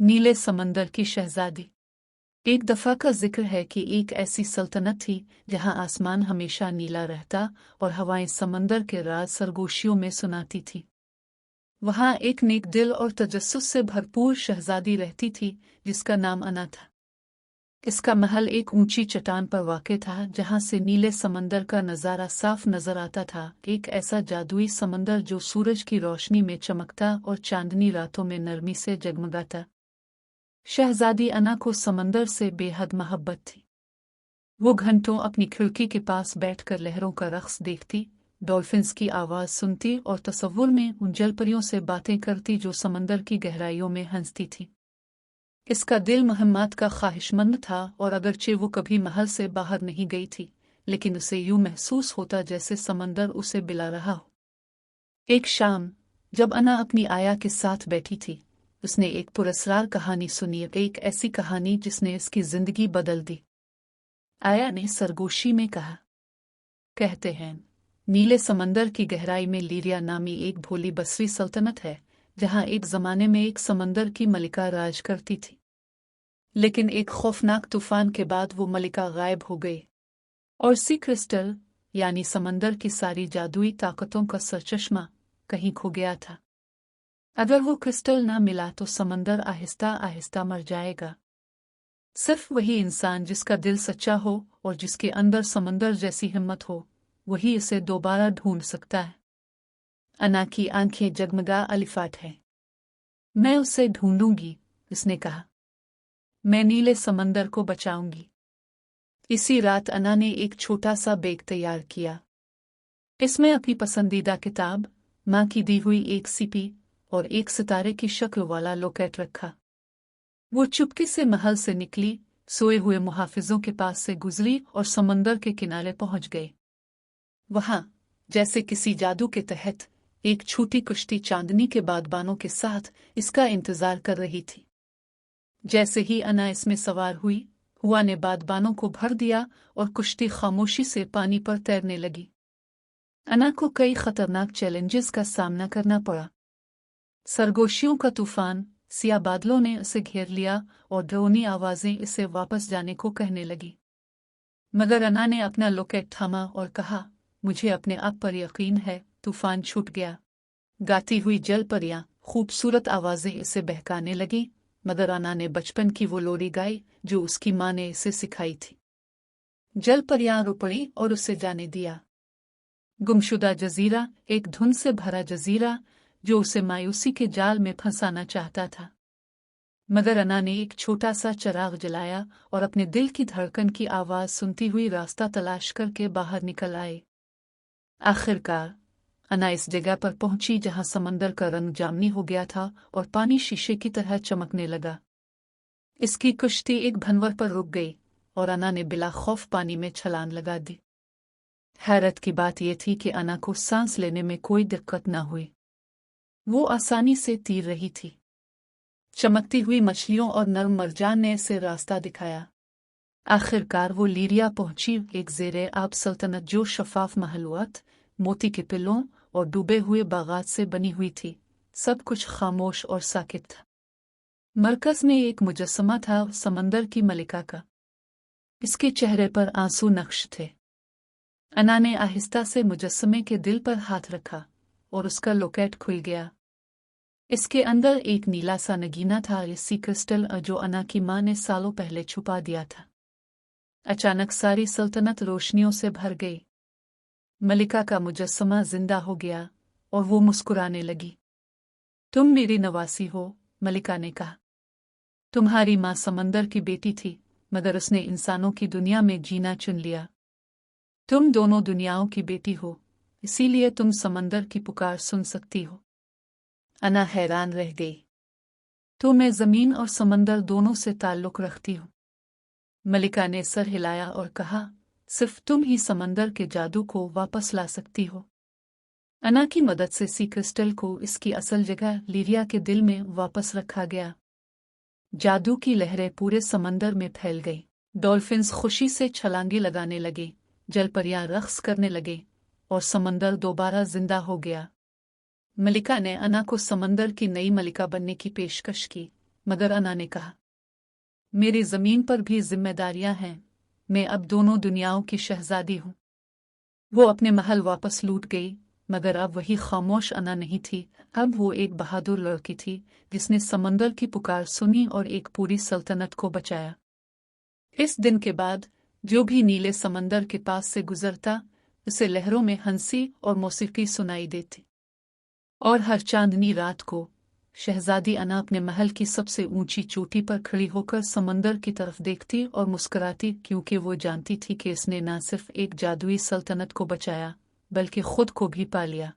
नीले समंदर की शहजादी। एक दफ़ा का जिक्र है कि एक ऐसी सल्तनत थी जहां आसमान हमेशा नीला रहता और हवाएं समंदर के राज सरगोशियों में सुनाती थीं। वहां एक नेक दिल और तजस्सुस से भरपूर शहजादी रहती थी जिसका नाम अना था। इसका महल एक ऊंची चट्टान पर वाक़ था जहां से नीले समंदर का नज़ारा साफ नजर आता था। एक ऐसा जादुई समंदर जो सूरज की रोशनी में चमकता और चांदनी रातों में नरमी से जगमगाता। शहजादी अना को समंदर से बेहद मोहब्बत थी। वो घंटों अपनी खिड़की के पास बैठकर लहरों का रक़्स देखती, डॉल्फिन्स की आवाज़ सुनती और तसव्वुर में उन जलपरियों से बातें करती जो समंदर की गहराइयों में हंसती थीं। इसका दिल मुहम्मद का ख्वाहिशमंद था और अगरचे वो कभी महल से बाहर नहीं गई थी, लेकिन उसे यूं महसूस होता जैसे समंदर उसे बुला रहा हो। एक शाम जब अना अपनी आया के साथ बैठी थी, उसने एक पुरस्कार कहानी सुनी, एक ऐसी कहानी जिसने इसकी जिंदगी बदल दी। आया ने सरगोशी में कहा, कहते हैं नीले समंदर की गहराई में लीरिया नामी एक भोली बसरी सल्तनत है जहां एक जमाने में एक समंदर की मलिका राज करती थी। लेकिन एक खौफनाक तूफान के बाद वो मलिका गायब हो गई और सी क्रिस्टल यानी समंदर की सारी जादुई ताकतों का सरचश्मा कहीं खो गया था। अगर वो क्रिस्टल ना मिला तो समंदर आहिस्ता आहिस्ता मर जाएगा। सिर्फ वही इंसान जिसका दिल सच्चा हो और जिसके अंदर समंदर जैसी हिम्मत हो, वही इसे दोबारा ढूंढ सकता है। अना की आंखें जगमगा अलिफाट हैं। मैं उसे ढूंढूंगी, उसने कहा। मैं नीले समंदर को बचाऊंगी। इसी रात अना ने एक छोटा सा बैग तैयार किया। इसमें अपनी पसंदीदा किताब, माँ की दी हुई एक सीपी और एक सितारे की शक्ल वाला लॉकेट रखा। वो चुपके से महल से निकली, सोए हुए मुहाफिजों के पास से गुजरी और समंदर के किनारे पहुंच गई। वहां जैसे किसी जादू के तहत एक छोटी कश्ती चांदनी के बादबानों के साथ इसका इंतजार कर रही थी। जैसे ही अना इसमें सवार हुई, हुआ ने बादबानों को भर दिया और कश्ती खामोशी से पानी पर तैरने लगी। अना को कई खतरनाक चैलेंजेस का सामना करना पड़ा। सरगोशियों का तूफान, सिया बादलों ने उसे घेर लिया और ड्रोनी आवाजें इसे वापस जाने को कहने लगी। मगर अना ने अपना लॉकेट थामा और कहा, मुझे अपने आप पर यकीन है। तूफान छूट गया। गाती हुई जल परियां, खूबसूरत आवाजें इसे बहकाने लगी, मगर अना ने बचपन की वो लोरी गाई जो उसकी माँ ने इसे सिखाई थी। जल परियां रो पड़ी और उसे जाने दिया। गुमशुदा जजीरा, एक धुन से भरा जजीरा जो उसे मायूसी के जाल में फंसाना चाहता था। मगर अना ने एक छोटा सा चिराग जलाया और अपने दिल की धड़कन की आवाज सुनती हुई रास्ता तलाश करके बाहर निकल आए। आखिरकार अना इस जगह पर पहुंची जहां समंदर का रंग जामनी हो गया था और पानी शीशे की तरह चमकने लगा। इसकी कश्ती एक भंवर पर रुक गई और अना ने बिला खौफ पानी में छलांग लगा दी। हैरत की बात यह थी कि अना को सांस लेने में कोई दिक्कत न हुई। वो आसानी से तैर रही थी। चमकती हुई मछलियों और नर्म मरजान ने इसे रास्ता दिखाया। आखिरकार वो लीरिया पहुंची, एक ज़ेरे आब सल्तनत जो शफाफ महलूआत, मोती के पिल्लों और डूबे हुए बागात से बनी हुई थी। सब कुछ खामोश और साकित था। मरकज में एक मुजस्समा था समंदर की मलिका का। इसके चेहरे पर आंसू नक्श थे। अना ने आहिस्ता से मुजस्समे के दिल पर हाथ रखा और उसका लॉकेट खुल गया। इसके अंदर एक नीला सा नगीना था, इसी क्रिस्टल जो अना की माँ ने सालों पहले छुपा दिया था। अचानक सारी सल्तनत रोशनियों से भर गई। मलिका का मुजस्समा जिंदा हो गया और वो मुस्कुराने लगी। तुम मेरी नवासी हो, मलिका ने कहा। तुम्हारी माँ समंदर की बेटी थी, मगर उसने इंसानों की दुनिया में जीना चुन लिया। तुम दोनों दुनियाओं की बेटी हो, इसीलिए तुम समंदर की पुकार सुन सकती हो। अना हैरान रह गई। तो मैं जमीन और समंदर दोनों से ताल्लुक रखती हूँ। मलिका ने सर हिलाया और कहा, सिर्फ तुम ही समंदर के जादू को वापस ला सकती हो। अना की मदद से सी क्रिस्टल को इसकी असल जगह लीरिया के दिल में वापस रखा गया। जादू की लहरें पूरे समंदर में फैल गई। डॉल्फिन्स खुशी से छलांगे लगाने लगे, जलपरियां रक्स करने लगे और समंदर दोबारा जिंदा हो गया। मलिका ने अना को समंदर की नई मलिका बनने की पेशकश की, मगर अना ने कहा, मेरी ज़मीन पर भी जिम्मेदारियां हैं, मैं अब दोनों दुनियाओं की शहजादी हूँ। वो अपने महल वापस लौट गई, मगर अब वही खामोश अना नहीं थी। अब वो एक बहादुर लड़की थी जिसने समंदर की पुकार सुनी और एक पूरी सल्तनत को बचाया। इस दिन के बाद जो भी नीले समंदर के पास से गुजरता उसे लहरों में हंसी और मौसीकी सुनाई देती। और हर चांदनी रात को शहजादी अना अपने महल की सबसे ऊंची चोटी पर खड़ी होकर समंदर की तरफ देखती और मुस्कुराती, क्योंकि वो जानती थी कि इसने न सिर्फ एक जादुई सल्तनत को बचाया बल्कि खुद को भी पा लिया।